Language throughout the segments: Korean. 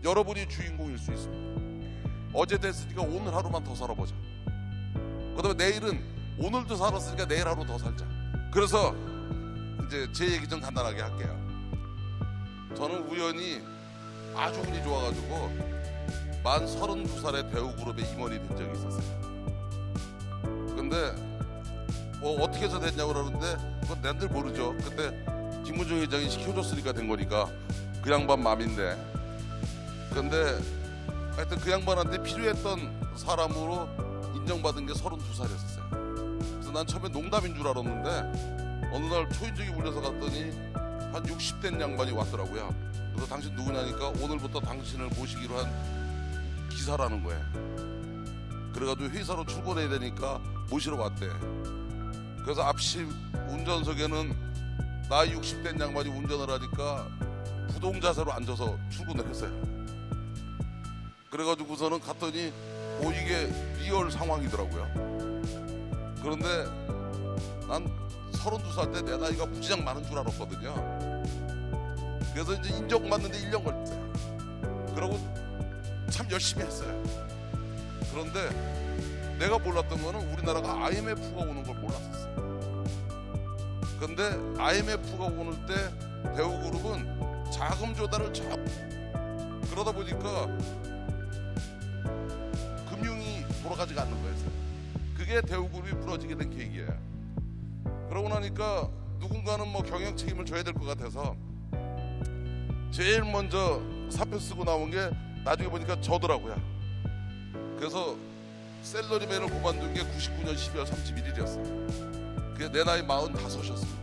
여러분이 주인공일 수 있습니다. 어제 됐으니까 오늘 하루만 더 살아보자. 그 다음에 내일은 오늘도 살았으니까 내일 하루 더 살자. 그래서 이제 제 얘기 좀 간단하게 할게요. 저는 우연히 아주 운이 좋아가지고 만 32살에 대우그룹에 임원이 된 적이 있었어요. 근데 뭐 어떻게 해서 됐냐고 그러는데 그건 난들 모르죠. 그때 김무중 회장이 시켜줬으니까 된 거니까 그 양반 맘인데, 근데 하여튼 그 양반한테 필요했던 사람으로 인정받은 게 32살이었어요. 그래서 난 처음에 농담인 줄 알았는데 어느 날 초인종이 울려서 갔더니 한 60 된 양반이 왔더라고요. 그래서 당신 누구냐니까 오늘부터 당신을 모시기로 한 기사라는 거예요. 그래가지고 회사로 출근해야 되니까 모시러 왔대. 그래서 앞시 운전석에는 나이 60 된 양반이 운전을 하니까 부동자세로 앉아서 출근을 했어요. 그래가지고서는 갔더니 이게 리얼 상황이더라고요. 그런데 난 32살 때 내 나이가 무지장 많은 줄 알았거든요. 그래서 이제 인정받는데 1년 걸렸어요. 그러고 참 열심히 했어요. 그런데 내가 몰랐던 거는 우리나라가 IMF가 오는 걸 몰랐었어요. 근데 IMF가 오는 때 대우그룹은 자금 조달을 자꾸 그러다 보니까 금융이 돌아가지가 않는 거예요. 그게 대우그룹이 무너지게 된 계기예요. 그러고 나니까 누군가는 뭐 경영 책임을 져야 될 것 같아서 제일 먼저 사표 쓰고 나온 게 나중에 보니까 저더라고요. 그래서 셀러리맨을 그만둔 게 99년 12월 31일이었어요. 그게 내 나이 45이었습니다.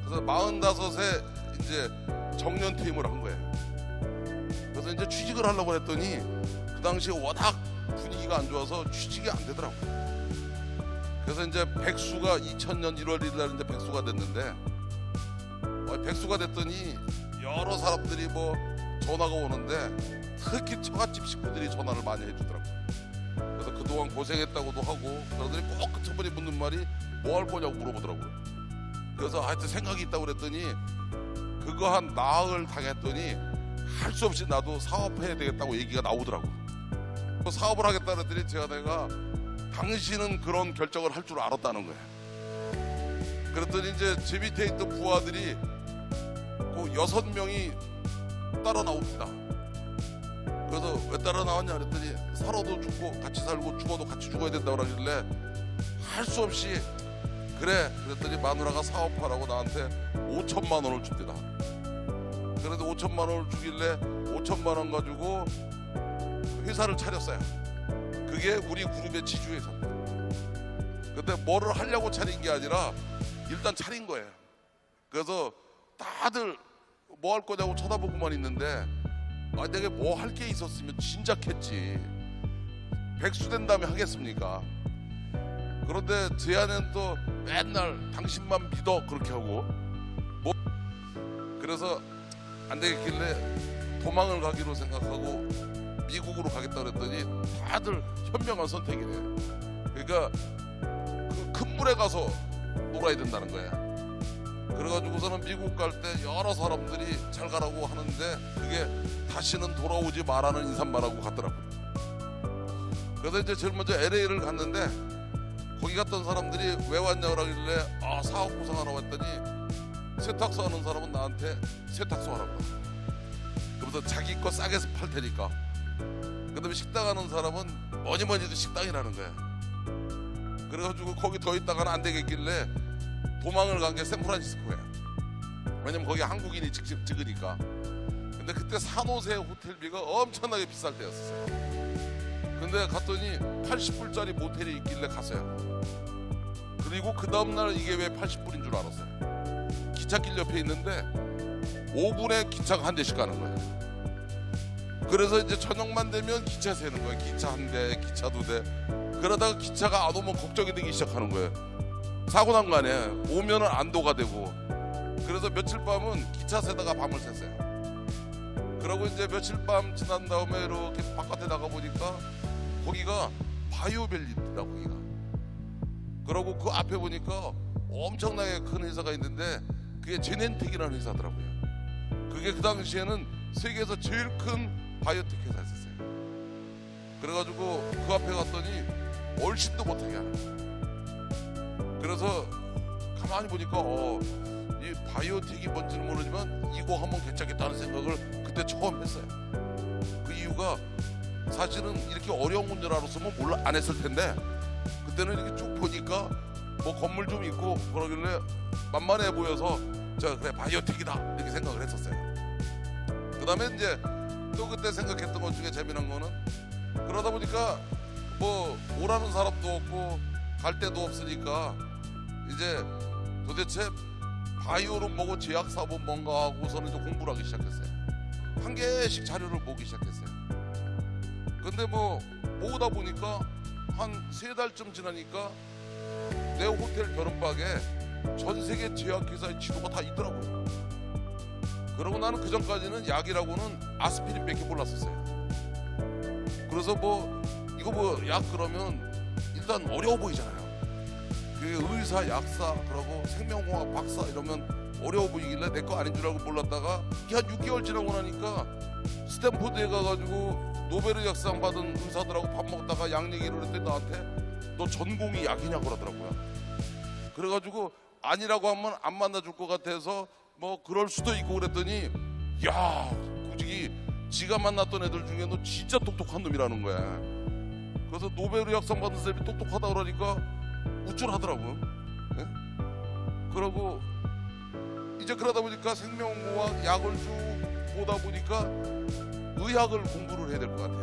그래서 45에 이제 정년퇴임을 한 거예요. 그래서 이제 취직을 하려고 했더니 그 당시에 워낙 분위기가 안 좋아서 취직이 안 되더라고요. 그래서 이제 백수가 2000년 1월 1일 날 이제 백수가 됐는데, 백수가 됐더니 여러 사람들이 뭐 전화가 오는데 특히 처갓집 식구들이 전화를 많이 해주더라고요. 그래서 그동안 고생했다고도 하고 그러더니 꼭 끝처분이 묻는 말이 뭐 할 거냐고 물어보더라고요. 그래서 하여튼 생각이 있다고 그랬더니 그거 한 나흘 당했더니 할 수 없이 나도 사업해야 되겠다고 얘기가 나오더라고요. 사업을 하겠다 그랬더니 내가 당신은 그런 결정을 할 줄 알았다는 거예요. 그랬더니 이제 제 밑에 있던 부하들이 그 6명이 따라 나옵니다. 그래서 왜 따라 나왔냐 그랬더니 살아도 죽고 같이 살고 죽어도 같이 죽어야 된다고 그러길래 할 수 없이 그래 그랬더니 마누라가 사업하라고 나한테 5천만 원을 줍니다. 그래서 5천만 원을 주길래 5천만 원 가지고 회사를 차렸어요. 그게 우리 그룹의 지주회사입니다. 근데 뭐를 하려고 차린 게 아니라 일단 차린 거예요. 그래서 다들 뭐 할 거냐고 쳐다보고만 있는데 내가 뭐 할 게 있었으면 진작 했지. 백수 된 다음에 하겠습니까? 그런데 제 안에는 또 맨날 당신만 믿어 그렇게 하고 뭐 그래서 안 되겠길래 도망을 가기로 생각하고 미국으로 가겠다 그랬더니 다들 현명한 선택이래요. 그러니까 그 큰 물에 가서 놀아야 된다는 거야. 그래가지고서는 미국 갈 때 여러 사람들이 잘 가라고 하는데 그게 다시는 돌아오지 말라는 인사만 하고 갔더라고요. 그래서 이제 제일 먼저 LA를 갔는데 거기 갔던 사람들이 왜 왔냐고 하길래 사업 구상하러 왔더니 세탁소 하는 사람은 나한테 세탁소 하라고. 그러면서 자기 거 싸게 팔 테니까. 그 다음에 식당 하는 사람은 뭐니 해도 식당이라는 거야. 그래가지고 거기 더 있다가는 안 되겠길래 도망을 간 게 샌프란시스코야. 왜냐면 거기 한국인이 직접 찍으니까. 근데 그때 산호세 호텔비가 엄청나게 비쌀 때였어요. 근데 갔더니 80불짜리 모텔이 있길래 갔어요. 그리고 그 다음날 이게 왜 80불인 줄 알았어요. 기찻길 옆에 있는데 5분에 기차가 한 대씩 가는 거예요. 그래서 이제 저녁만 되면 기차 세는 거예요. 기차 한 대, 기차 두 대. 그러다가 기차가 안 오면 걱정이 되기 시작하는 거예요. 사고 난 거 아니에요. 오면은 안도가 되고. 그래서 며칠 밤은 기차 세다가 밤을 샜어요. 그러고 이제 며칠 밤 지난 다음에 이렇게 바깥에 나가 보니까 거기가 바이오밸리다 거기가. 그러고 그 앞에 보니까 엄청나게 큰 회사가 있는데 그게 제넨텍이라는 회사더라고요. 그게 그 당시에는 세계에서 제일 큰 바이오텍 회사였었어요. 그래가지고 그 앞에 갔더니 얼씬도 못하게 하는 거예요. 그래서 가만히 보니까 이 바이오텍이 뭔지는 모르지만 이거 하면 괜찮겠다는 생각을 그때 처음 했어요. 그 이유가 사실은 이렇게 어려운 문제를 알았으면 몰라 안 했을 텐데, 그때는 이렇게 쭉 보니까 뭐 건물 좀 있고 그러길래 만만해 보여서 자 그래 바이오텍이다 이렇게 생각을 했었어요. 그 다음에 이제 또 그때 생각했던 것 중에 재미난 거는, 그러다 보니까 뭐 오라는 사람도 없고 갈 데도 없으니까 이제 도대체 바이오는 뭐고 제약사업은 뭔가 하고서는 이제 공부를 하기 시작했어요. 한 개씩 자료를 모으기 시작했어요. 근데 뭐 모으다 보니까 한 3달쯤 지나니까 내 호텔 결혼박에 전 세계 제약회사의 지도가 다 있더라고요. 그러고 나는 그 전까지는 약이라고는 아스피린밖에 몰랐었어요. 그래서 뭐 이거 뭐 약 그러면 일단 어려워 보이잖아요. 그 의사, 약사, 그러고 생명공학 박사 이러면 어려워 보이길래 내 거 아닌 줄 알고 몰랐다가 이게 한 6개월 지나고 나니까 스탠포드에 가가지고 노벨 약상 받은 의사들하고 밥 먹다가 약 얘기를 했더니 나한테 너 전공이 약이냐고 그러더라고요. 그래가지고 아니라고 하면 안 만나줄 것 같아서 뭐 그럴 수도 있고 그랬더니 야 굳이 지가 만났던 애들 중에 너 진짜 똑똑한 놈이라는 거야. 그래서 노벨 의학상 받은 사람이 똑똑하다 그러니까 우쭐하더라고요. 네? 그러고 이제 그러다 보니까 생명공학 약을 쭉 보다 보니까 의학을 공부를 해야 될 것 같아.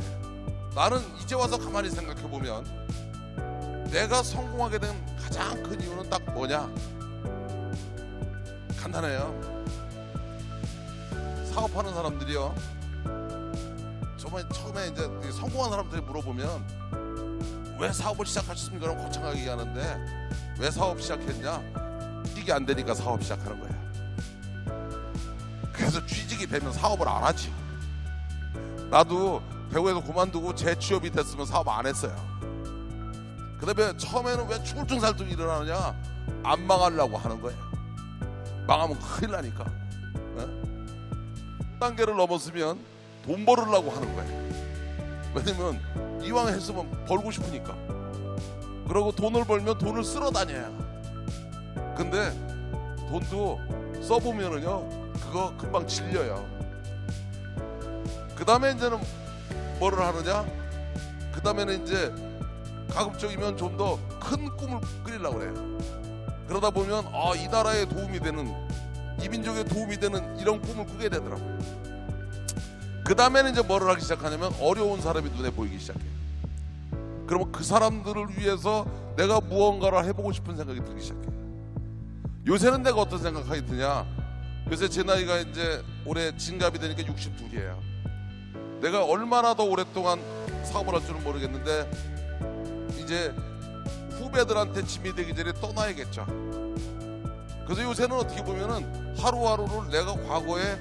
나는 이제 와서 가만히 생각해보면 내가 성공하게 된 가장 큰 이유는 딱 뭐냐? 간단해요. 사업하는 사람들이요, 정말 처음에 이제 성공한 사람들이 물어보면 왜 사업을 시작하셨습니까? 그럼 거창하게 얘기하는데 왜 사업 시작했냐? 취직이 안 되니까 사업 시작하는 거야. 그래서 취직이 되면 사업을 안 하지. 나도 배우에서 그만두고 재취업이 됐으면 사업 안 했어요. 그 다음에 처음에는 왜 추울증 살증 일어나느냐? 안 망하려고 하는 거예요. 망하면 큰일 나니까. 단계를 넘었으면 돈 벌으려고 하는 거예요. 왜냐면 이왕 했으면 벌고 싶으니까. 그러고 돈을 벌면 돈을 쓸어 다녀요. 근데 돈도 써보면은요 그거 금방 질려요. 그 다음에 이제는 뭐를 하느냐? 그 다음에는 이제 가급적이면 좀 더 큰 꿈을 꾸리려고 그래요. 그러다 보면 이 나라에 도움이 되는, 이 민족에 도움이 되는 이런 꿈을 꾸게 되더라고요. 그 다음에는 이제 뭐를 하기 시작하냐면 어려운 사람이 눈에 보이기 시작해요. 그러면 그 사람들을 위해서 내가 무언가를 해보고 싶은 생각이 들기 시작해요. 요새는 내가 어떤 생각하게 드냐? 요새 제 나이가 이제 올해 진갑이 되니까 62이에요. 내가 얼마나 더 오랫동안 사업을 할 줄은 모르겠는데 이제 후배들한테 짐이 되기 전에 떠나야겠죠. 그래서 요새는 어떻게 보면은 하루하루를 내가 과거에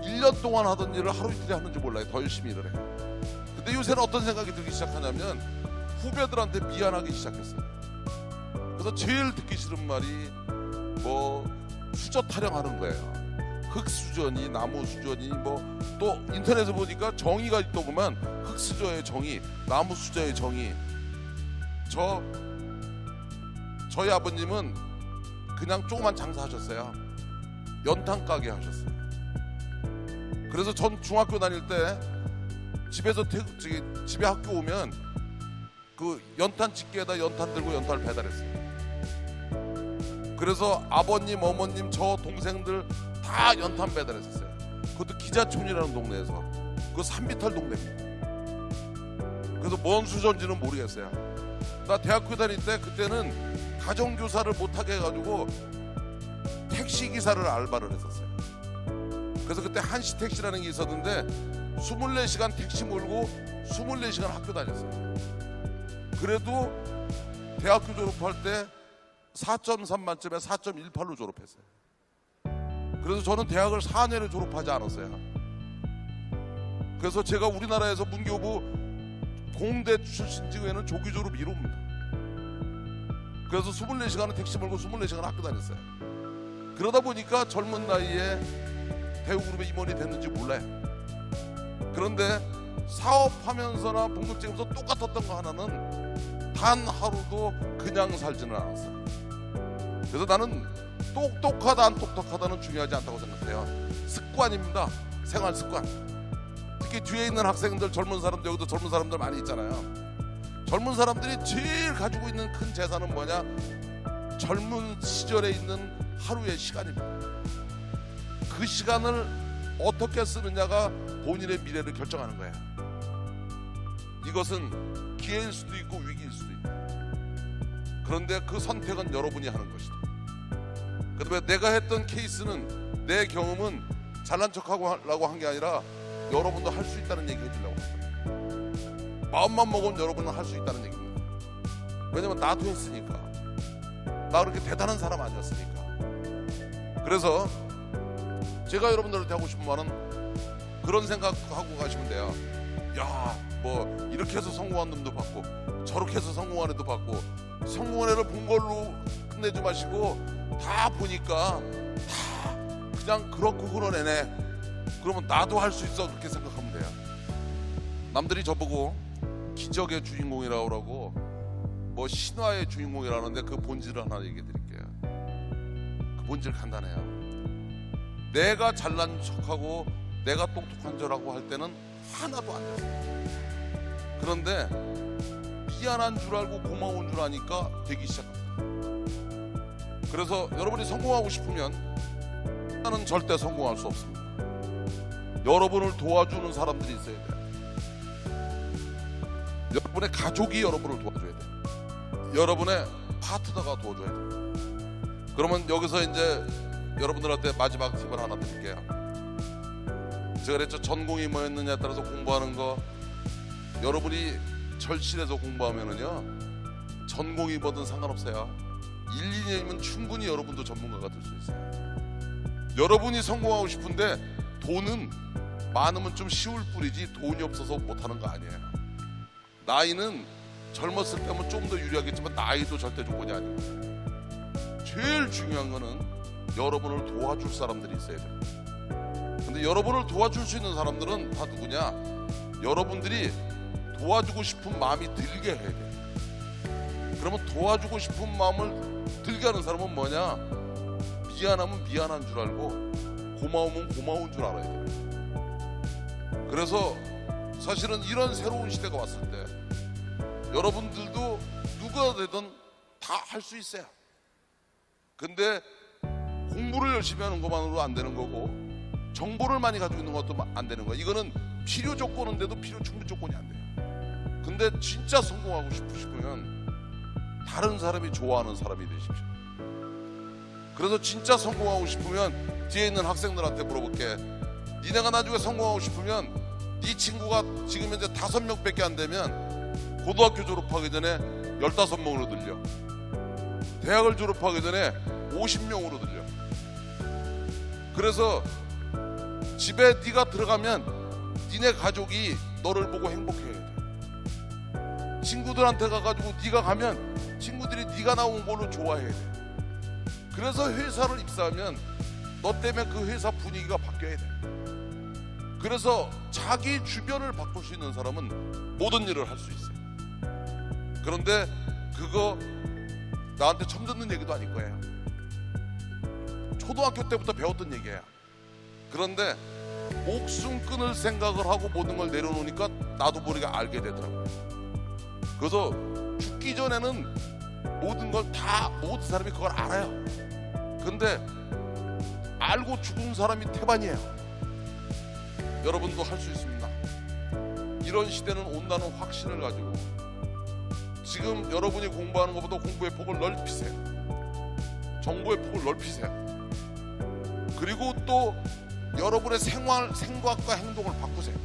1년 동안 하던 일을 하루 이틀에 하는지 몰라요. 더 열심히 일을 해요. 근데 요새는 어떤 생각이 들기 시작하냐면 후배들한테 미안하기 시작했어요. 그래서 제일 듣기 싫은 말이 뭐 수저 타령하는 거예요. 흙수저니 나무수저니 뭐 또 인터넷에 보니까 정의가 있더구만. 흙수저의 정의, 나무수저의 정의. 저희 아버님은 그냥 조그만 장사하셨어요. 연탄 가게 하셨어요. 그래서 전 중학교 다닐 때 집에서 집에 학교 오면 그 연탄 집게에다 연탄 들고 연탄을 배달했어요. 그래서 아버님, 어머님, 저 동생들 다 연탄 배달했었어요. 그것도 기자촌이라는 동네에서. 그거 산비탈 동네입니다. 그래서 뭔 수저인지는 모르겠어요. 나 대학교 다닐 때 그때는 가정교사를 못하게 해가지고 택시기사를 알바를 했었어요. 그래서 그때 한시택시라는 게 있었는데 24시간 택시 몰고 24시간 학교 다녔어요. 그래도 대학교 졸업할 때 4.3 만점에 4.18로 졸업했어요. 그래서 저는 대학을 4년에 졸업하지 않았어요. 그래서 제가 우리나라에서 문교부 공대 출신 직후에는 조기 졸업 1호입니다. 그래서 24시간은 택시 몰고 24시간 학교 다녔어요. 그러다 보니까 젊은 나이에 대우그룹의 임원이 됐는지 몰라요. 그런데 사업하면서나 봉급쟁이면서 똑같았던 거 하나는 단 하루도 그냥 살지는 않았어요. 그래서 나는 똑똑하다 안 똑똑하다는 중요하지 않다고 생각해요. 습관입니다. 생활 습관. 특히 뒤에 있는 학생들, 젊은 사람들, 여기도 젊은 사람들 많이 있잖아요. 젊은 사람들이 제일 가지고 있는 큰 재산은 뭐냐? 젊은 시절에 있는 하루의 시간입니다. 그 시간을 어떻게 쓰느냐가 본인의 미래를 결정하는 거예요. 이것은 기회일 수도 있고 위기일 수도 있고, 그런데 그 선택은 여러분이 하는 것이다. 그다음에 내가 했던 케이스는, 내 경험은 잘난 척하고 하려고 한 게 아니라 여러분도 할 수 있다는 얘기 해주려고 합니다. 마음만 먹으면 여러분은 할 수 있다는 얘기입니다. 왜냐면 나도 했으니까. 나 그렇게 대단한 사람 아니었으니까. 그래서 제가 여러분들한테 하고 싶은 말은 그런 생각하고 가시면 돼요. 야, 뭐 이렇게 해서 성공한 놈도 받고 저렇게 해서 성공한 애도 받고, 성공한 애를 본 걸로 끝내지 마시고 다 보니까 다 그냥 그렇고 그런 애네. 그러면 나도 할 수 있어, 그렇게 생각하면 돼요. 남들이 저보고 기적의 주인공이라고 그러고 뭐 신화의 주인공이라는데 그 본질을 하나 얘기해 드릴게요. 그 본질 간단해요. 내가 잘난 척하고 내가 똑똑한 척하고 할 때는 하나도 안 됐어요. 그런데 미안한 줄 알고 고마운 줄 아니까 되기 시작합니다. 그래서 여러분이 성공하고 싶으면 나는 절대 성공할 수 없습니다. 여러분을 도와주는 사람들이 있어야 돼요. 여러분의 가족이 여러분을 도와줘야 돼요. 여러분의 파트너가 도와줘야 돼요. 그러면 여기서 이제 여러분들한테 마지막 팁을 하나 드릴게요. 제가 그랬죠. 전공이 뭐였느냐에 따라서 공부하는 거, 여러분이 절실해서 공부하면은요, 전공이 뭐든 상관없어요. 1, 2년이면 충분히 여러분도 전문가가 될 수 있어요. 여러분이 성공하고 싶은데 돈은 많으면 좀 쉬울 뿐이지 돈이 없어서 못하는 거 아니에요. 나이는 젊었을 때면 좀 더 유리하겠지만 나이도 절대 조건이 아니에요. 제일 중요한 거는 여러분을 도와줄 사람들이 있어야 돼요. 근데 여러분을 도와줄 수 있는 사람들은 다 누구냐? 여러분들이 도와주고 싶은 마음이 들게 해야 돼요. 그러면 도와주고 싶은 마음을 들게 하는 사람은 뭐냐? 미안하면 미안한 줄 알고 고마우면 고마운 줄 알아야 돼요. 그래서 사실은 이런 새로운 시대가 왔을 때 여러분들도 누가 되든 다 할 수 있어요. 근데 공부를 열심히 하는 것만으로 안 되는 거고, 정보를 많이 가지고 있는 것도 안 되는 거예요. 이거는 필요 조건인데도 필요 충분 조건이 안 돼요. 근데 진짜 성공하고 싶으시면 다른 사람이 좋아하는 사람이 되십시오. 그래서 진짜 성공하고 싶으면 뒤에 있는 학생들한테 물어볼게. 니네가 나중에 성공하고 싶으면 네 친구가 지금 현재 5명밖에 안 되면 고등학교 졸업하기 전에 15명으로 늘려. 대학을 졸업하기 전에 50명으로 늘려. 그래서 집에 네가 들어가면 니네 가족이 너를 보고 행복해야 돼. 친구들한테 가가지고 네가 가면 친구들이 네가 나온 걸로 좋아해야 돼. 그래서 회사를 입사하면 너 때문에 그 회사 분위기가 바뀌어야 돼. 그래서 자기 주변을 바꿀 수 있는 사람은 모든 일을 할 수 있어요. 그런데 그거 나한테 처음 듣는 얘기도 아닐 거예요. 초등학교 때부터 배웠던 얘기예요. 그런데 목숨 끊을 생각을 하고 모든 걸 내려놓으니까 나도 모르게 알게 되더라고요. 그래서 죽기 전에는 모든 걸 다, 모든 사람이 그걸 알아요. 근데 알고 죽은 사람이 태반이에요. 여러분도 할 수 있습니다. 이런 시대는 온다는 확신을 가지고 지금 여러분이 공부하는 것보다 공부의 폭을 넓히세요. 정보의 폭을 넓히세요. 그리고 또 여러분의 생각과 행동을 바꾸세요.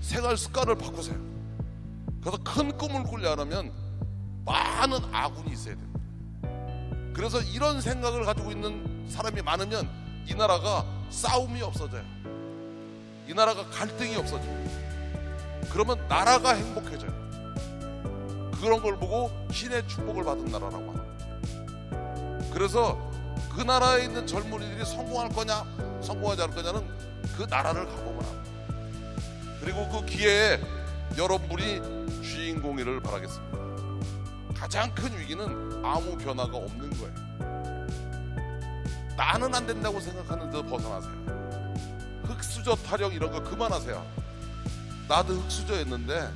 생활 습관을 바꾸세요. 그래서 큰 꿈을 꾸려면 많은 아군이 있어야 됩니다. 그래서 이런 생각을 가지고 있는 사람이 많으면 이 나라가 싸움이 없어져요. 이 나라가 갈등이 없어져요. 그러면 나라가 행복해져요. 그런 걸 보고 신의 축복을 받은 나라라고 합니다. 그래서 그 나라에 있는 젊은이들이 성공할 거냐 성공하지 않을 거냐는 그 나라를 가보면 합니다. 그리고 그리고 그 기회에 여러분이 주인공이를 바라겠습니다. 가장 큰 위기는 아무 변화가 없는 거예요. 나는 안 된다고 생각하는 데서 벗어나세요. 흑수저 타령 이런 거 그만하세요. 나도 흑수저였는데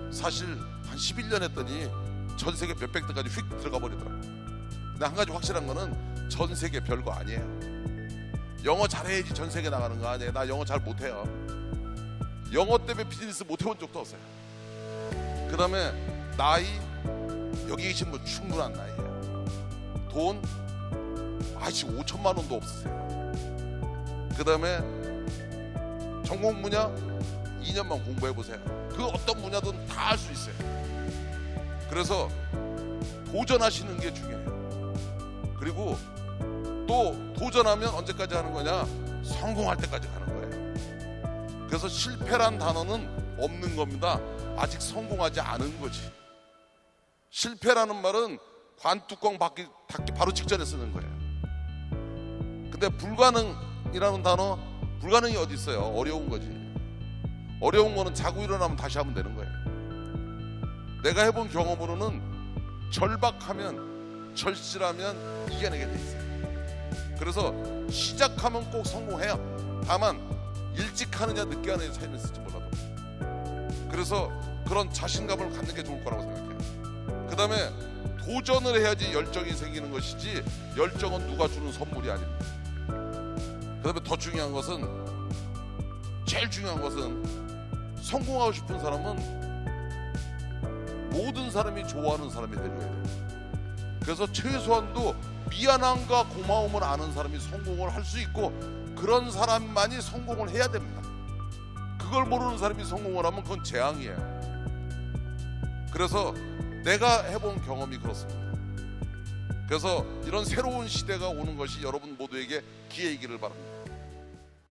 사실 한 11년 했더니 전 세계 몇백 대까지 휙 들어가 버리더라고요. 근데 한 가지 확실한 거는 전 세계 별거 아니에요. 영어 잘해야지 전 세계 나가는 거 아니에요. 나 영어 잘 못해요. 영어 때문에 비즈니스 못 해본 적도 없어요. 그 다음에 나이, 여기 계신 분 충분한 나이에요. 돈 지금 5천만 원도 없으세요. 그 다음에 전공 분야 2년만 공부해 보세요. 그 어떤 분야든 다 할 수 있어요. 그래서 도전하시는 게 중요해요. 그리고 또 도전하면 언제까지 하는 거냐? 성공할 때까지 가는 거예요. 그래서 실패란 단어는 없는 겁니다. 아직 성공하지 않은 거지. 실패라는 말은 관뚜껑 닫기 바로 직전에 쓰는 거예요. 근데 불가능이라는 단어, 불가능이 어디 있어요? 어려운 거지. 어려운 거는 자고 일어나면 다시 하면 되는 거예요. 내가 해본 경험으로는 절박하면, 절실하면 이겨내게 돼 있어요. 그래서 시작하면 꼭 성공해요. 다만 일찍 하느냐 늦게 하느냐 차이는 있을지 몰라도. 그래서 그런 자신감을 갖는 게 좋을 거라고 생각해요. 그 다음에 도전을 해야지 열정이 생기는 것이지, 열정은 누가 주는 선물이 아닙니다. 그 다음에 더 중요한 것은, 제일 중요한 것은, 성공하고 싶은 사람은 모든 사람이 좋아하는 사람이 되줘야 돼요. 그래서 최소한도 미안함과 고마움을 아는 사람이 성공을 할 수 있고, 그런 사람만이 성공을 해야 됩니다. 그걸 모르는 사람이 성공을 하면 그건 재앙이에요. 그래서 내가 해본 경험이 그렇습니다. 그래서 이런 새로운 시대가 오는 것이 여러분 모두에게 기회이기를 바랍니다.